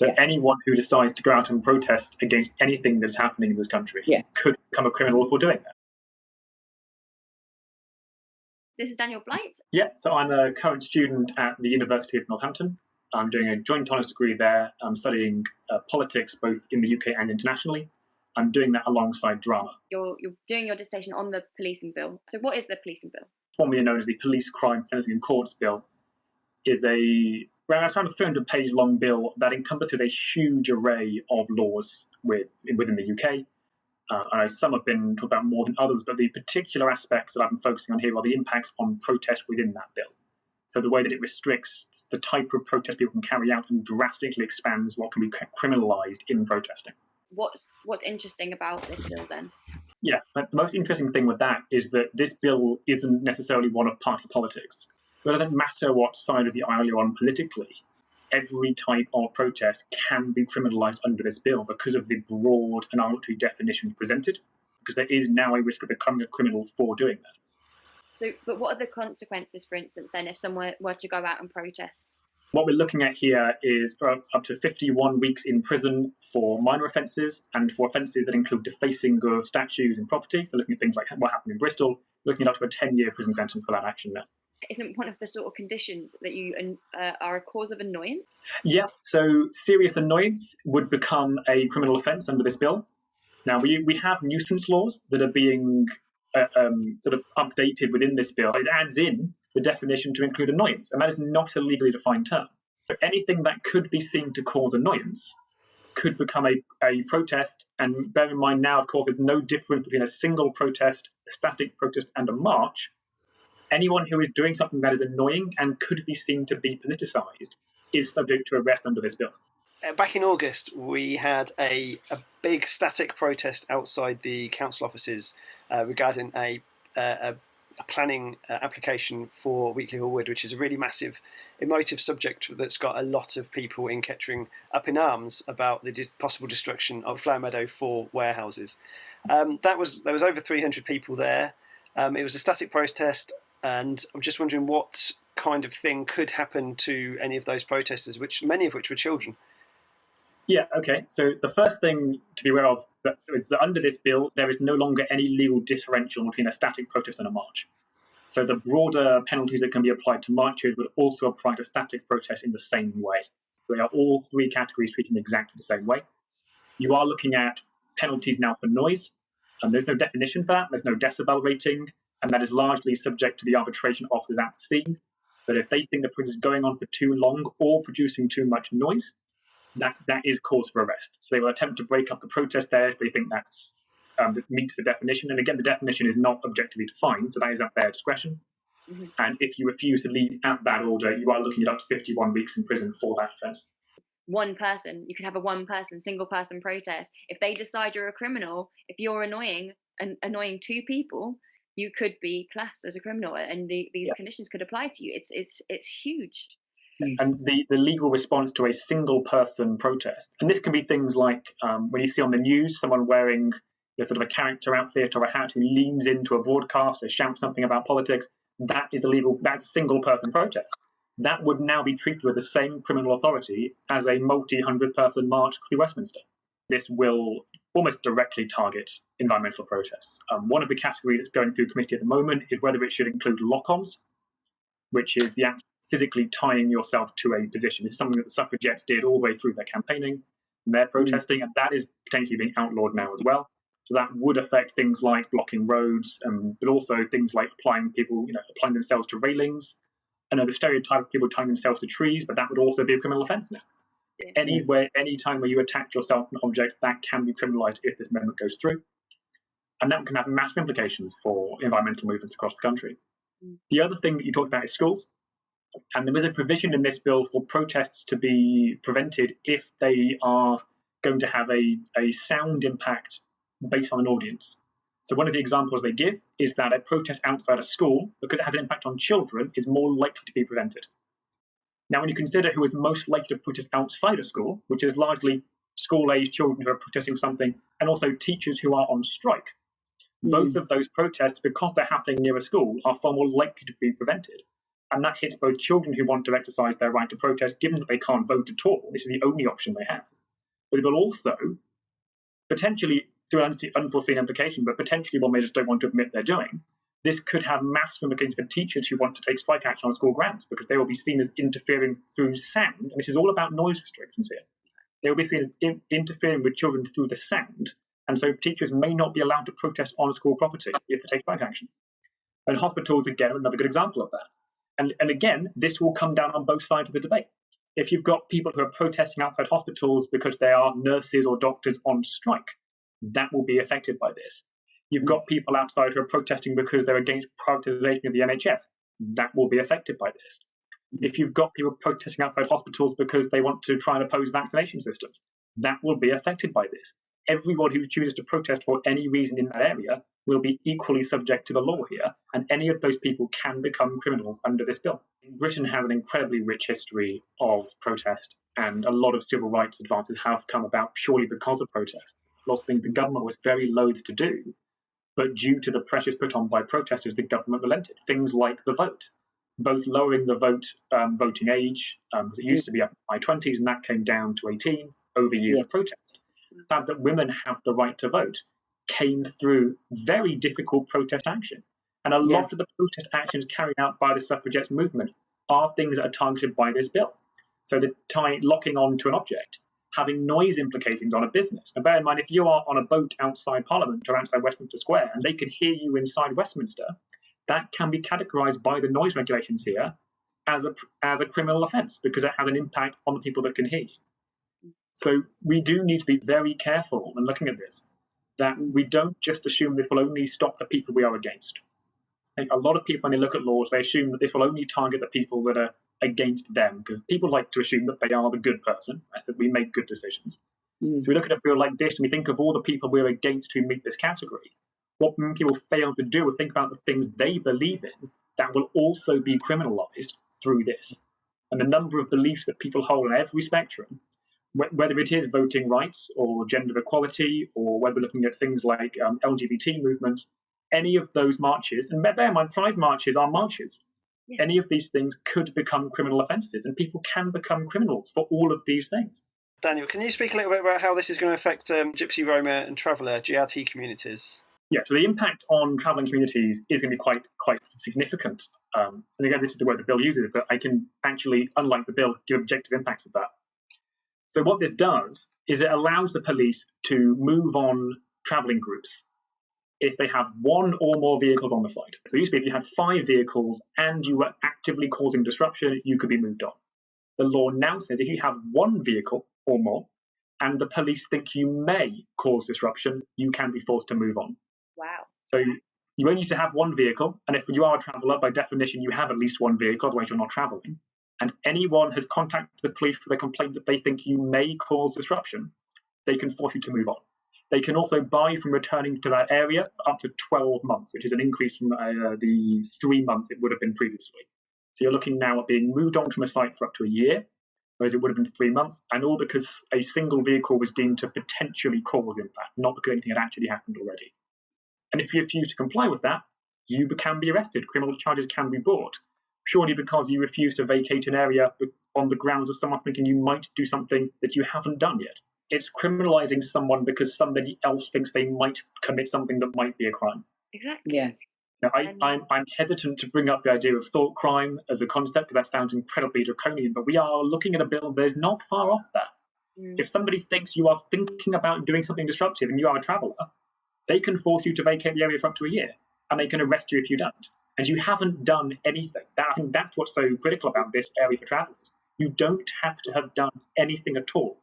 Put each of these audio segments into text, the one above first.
So anyone who decides to go out and protest against anything that's happening in this country could become a criminal for doing that. This is Daniel Blight. Yeah, so I'm a current student at the University of Northampton. I'm doing a joint honours degree there. I'm studying politics both in the UK and internationally. I'm doing that alongside drama. You're doing your dissertation on the policing bill. So what is the policing bill? Formerly known as the Police Crime Sentencing and Courts Bill, is around a 300-page long bill that encompasses a huge array of laws within the UK. I know some have been talked about more than others, but the particular aspects that I've been focusing on here are the impacts on protest within that bill. So the way that it restricts the type of protest people can carry out and drastically expands what can be criminalised in protesting. What's interesting about this bill then? Yeah, but the most interesting thing with that is that this bill isn't necessarily one of party politics. So it doesn't matter what side of the aisle you're on politically. Every type of protest can be criminalised under this bill because of the broad and arbitrary definitions presented, because there is now a risk of becoming a criminal for doing that. So, but what are the consequences, for instance, then, if someone were to go out and protest? What we're looking at here is up to 51 weeks in prison for minor offences and for offences that include defacing of statues and property. So looking at things like what happened in Bristol, looking at up to a 10-year prison sentence for that action now. Isn't one of the sort of conditions that you are a cause of annoyance? Yeah, so serious annoyance would become a criminal offence under this bill. Now, we have nuisance laws that are being sort of updated within this bill. It adds in the definition to include annoyance, and that is not a legally defined term. So anything that could be seen to cause annoyance could become a protest, and bear in mind now, of course, there's no difference between a single protest, a static protest, and a march. Anyone who is doing something that is annoying and could be seen to be politicised is subject to arrest under this bill. Back in August, we had a big static protest outside the council offices regarding a planning application for Weekly Hall Wood, which is a really massive, emotive subject that's got a lot of people in Kettering up in arms about the possible destruction of Flower Meadow for warehouses. There was over 300 people there. It was a static protest, and I'm just wondering what kind of thing could happen to any of those protesters, many of which were children. Yeah, okay. So the first thing to be aware of is that under this bill, there is no longer any legal differential between a static protest and a march. So the broader penalties that can be applied to marches would also apply to static protests in the same way. So they are all three categories treated in exactly the same way. You are looking at penalties now for noise, and there's no definition for that. There's no decibel rating, and that is largely subject to the arbitration officers at the scene. But if they think the protest is going on for too long or producing too much noise, that is cause for arrest. So they will attempt to break up the protest there if they think that meets the definition. And again, the definition is not objectively defined, so that is at their discretion. Mm-hmm. And if you refuse to leave at that order, you are looking at up to 51 weeks in prison for that offence. One person, you can have a single person protest. If they decide you're a criminal, if you're annoying two people, you could be classed as a criminal, and these conditions could apply to you. It's huge. And the legal response to a single person protest, and this can be things like when you see on the news someone wearing sort of a character outfit or a hat who leans into a broadcast or shouts something about politics, that's a single person protest. That would now be treated with the same criminal authority as a multi-100-person march through Westminster. This will almost directly target environmental protests. One of the categories that's going through committee at the moment is whether it should include lock-ons, which is the act physically tying yourself to a position. This is something that the suffragettes did all the way through their campaigning and their protesting, and that is potentially being outlawed now as well. So that would affect things like blocking roads, but also things like applying themselves to railings. I know the stereotype of people tying themselves to trees, but that would also be a criminal offence now. Any time where you attach yourself to an object, that can be criminalised if this amendment goes through. And that can have massive implications for environmental movements across the country. The other thing that you talked about is schools. And there is a provision in this bill for protests to be prevented if they are going to have a sound impact based on an audience. So one of the examples they give is that a protest outside a school, because it has an impact on children, is more likely to be prevented. Now, when you consider who is most likely to protest outside a school, which is largely school-aged children who are protesting for something, and also teachers who are on strike, both of those protests, because they're happening near a school, are far more likely to be prevented. And that hits both children who want to exercise their right to protest, given that they can't vote at all. This is the only option they have. But it will also, potentially through an unforeseen implication, but potentially one they just don't want to admit they're doing, this could have massive implications for teachers who want to take strike action on school grounds, because they will be seen as interfering through sound. And this is all about noise restrictions here. They will be seen as interfering with children through the sound. And so teachers may not be allowed to protest on school property if they take strike action. And hospitals, again, are another good example of that. And again, this will come down on both sides of the debate. If you've got people who are protesting outside hospitals because they are nurses or doctors on strike, that will be affected by this. You've got people outside who are protesting because they're against privatisation of the NHS. That will be affected by this. If you've got people protesting outside hospitals because they want to try and oppose vaccination systems, that will be affected by this. Everyone who chooses to protest for any reason in that area will be equally subject to the law here, and any of those people can become criminals under this bill. Britain has an incredibly rich history of protest, and a lot of civil rights advances have come about purely because of protest. Lots of things the government was very loath to do, but due to the pressures put on by protesters, the government relented. Things like the vote, both lowering the voting age, as it used to be up in my 20s, and that came down to 18 over years of protest. The fact that women have the right to vote came through very difficult protest action. And a lot of the protest actions carried out by the suffragettes movement are things that are targeted by this bill. So the locking on to an object, having noise implications on a business. Now bear in mind, if you are on a boat outside Parliament or outside Westminster Square and they can hear you inside Westminster, that can be categorised by the noise regulations here as a criminal offence, because it has an impact on the people that can hear you. So we do need to be very careful when looking at this, that we don't just assume this will only stop the people we are against. I think a lot of people, when they look at laws, they assume that this will only target the people that are against them, because people like to assume that they are the good person, right? That we make good decisions. So we look at a bill like this and we think of all the people we're against who meet this category. What people fail to do is think about the things they believe in that will also be criminalised through this. And the number of beliefs that people hold on every spectrum, whether it is voting rights or gender equality, or whether we're looking at things like LGBT movements, any of those marches, and bear in mind, pride marches are marches. Yeah. Any of these things could become criminal offences, and people can become criminals for all of these things. Daniel, can you speak a little bit about how this is going to affect Gypsy, Roma and Traveller, GRT communities? Yeah, so the impact on travelling communities is going to be quite significant. And again, this is the word the bill uses, but I can actually, unlike the bill, give objective impacts of that. So what this does is it allows the police to move on travelling groups if they have one or more vehicles on the site. So it used to be if you had 5 vehicles and you were actively causing disruption, you could be moved on. The law now says if you have 1 vehicle or more and the police think you may cause disruption, you can be forced to move on. Wow. So you only need to have 1 vehicle, and if you are a traveller, by definition, you have at least 1 vehicle, otherwise you're not travelling. And anyone has contacted the police with a complaint that they think you may cause disruption, they can force you to move on. They can also bar you from returning to that area for up to 12 months, which is an increase from the 3 months it would have been previously. So you're looking now at being moved on from a site for up to a year, whereas it would have been 3 months, and all because a single vehicle was deemed to potentially cause impact, not because anything had actually happened already. And if you refuse to comply with that, you can be arrested. Criminal charges can be brought, purely because you refuse to vacate an area on the grounds of someone thinking you might do something that you haven't done yet. It's criminalising someone because somebody else thinks they might commit something that might be a crime. Exactly. Yeah. Now, I'm hesitant to bring up the idea of thought crime as a concept because that sounds incredibly draconian, but we are looking at a bill that is not far off that. If somebody thinks you are thinking about doing something disruptive and you are a traveller, they can force you to vacate the area for up to a year, and they can arrest you if you don't. And you haven't done anything. I think that's what's so critical about this area for travellers. You don't have to have done anything at all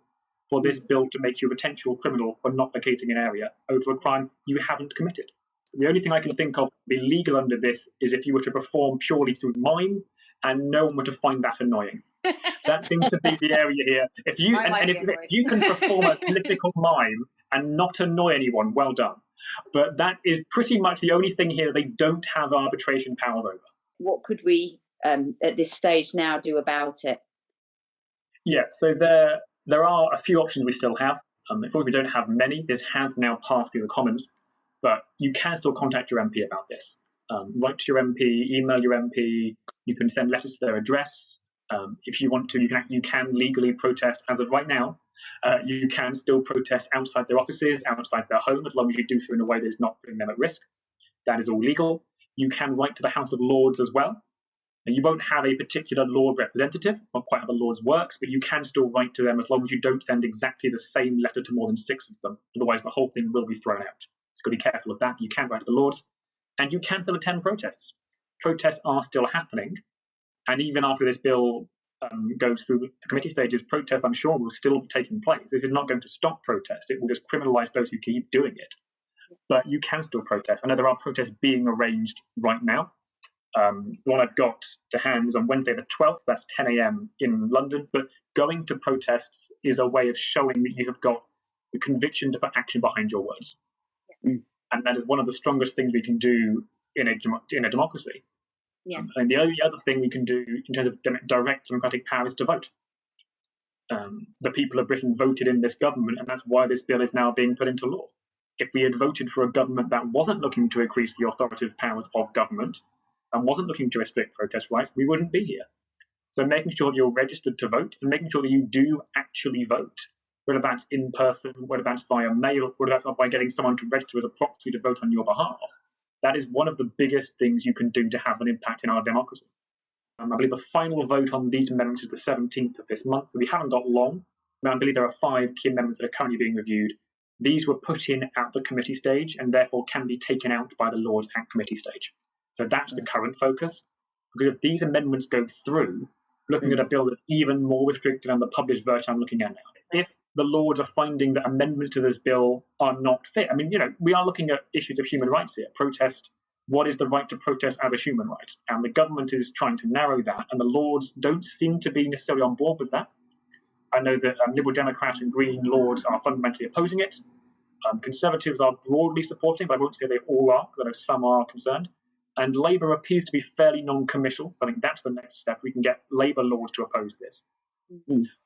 for this bill to make you a potential criminal for not vacating an area over a crime you haven't committed. So the only thing I can think of to be legal under this is if you were to perform purely through mime and no one were to find that annoying. That seems to be the area here. If you can perform a political mime and not annoy anyone, well done. But that is pretty much the only thing here they don't have arbitration powers over. What could we, at this stage now, do about it? Yeah, so there are a few options we still have. Unfortunately, we don't have many. This has now passed through the Commons, but you can still contact your MP about this. write to your MP, email your MP. You can send letters to their address. If you want to, you can legally protest. As of right now, you can still protest outside their offices, outside their home, as long as you do so in a way that is not putting them at risk. That is all legal. You can write to the House of Lords as well. And you won't have a particular Lord representative, not quite how the Lords works, but you can still write to them as long as you don't send exactly the same letter to more than 6 of them. Otherwise, the whole thing will be thrown out. So got to be careful of that. You can write to the Lords, and you can still attend protests. Protests are still happening, and even after this bill goes through the committee stages, protests, I'm sure, will still be taking place. This is not going to stop protests. It will just criminalise those who keep doing it. But you can still protest. I know there are protests being arranged right now. The one I've got to hand is on Wednesday the 12th, that's 10 a.m. in London. But going to protests is a way of showing that you have got the conviction to put action behind your words. And that is one of the strongest things we can do in a democracy. And the only other thing we can do in terms of direct democratic power is to vote. The people of Britain voted in this government, and that's why this bill is now being put into law. If we had voted for a government that wasn't looking to increase the authoritative powers of government and wasn't looking to restrict protest rights, we wouldn't be here. So making sure that you're registered to vote and making sure that you do actually vote, whether that's in person, whether that's via mail, whether that's by getting someone to register as a proxy to vote on your behalf, that is one of the biggest things you can do to have an impact in our democracy. I believe the final vote on these amendments is the 17th of this month, so we haven't got long. I believe there are 5 key amendments that are currently being reviewed. These were put in at the committee stage and therefore can be taken out by the Lords at committee stage. So that's the current focus. Because if these amendments go through, looking at a bill that's even more restrictive than the published version I'm looking at now, if the Lords are finding that amendments to this bill are not fit, we are looking at issues of human rights here. Protest, what is the right to protest as a human right? And the government is trying to narrow that, and the Lords don't seem to be necessarily on board with that. I know that Liberal Democrat and Green Lords are fundamentally opposing it. Conservatives are broadly supporting, but I won't say they all are, because I know some are concerned. And Labour appears to be fairly non-committal, so I think that's the next step. We can get Labour Lords to oppose this.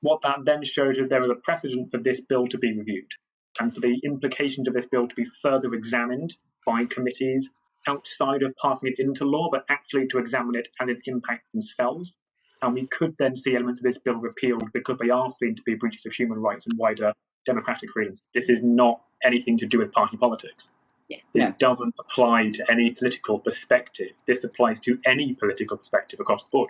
What that then shows is there is a precedent for this bill to be reviewed, and for the implications of this bill to be further examined by committees outside of passing it into law, but actually to examine it as its impact themselves. And we could then see elements of this bill repealed because they are seen to be breaches of human rights and wider democratic freedoms. This is not anything to do with party politics. This doesn't apply to any political perspective. This applies to any political perspective across the board.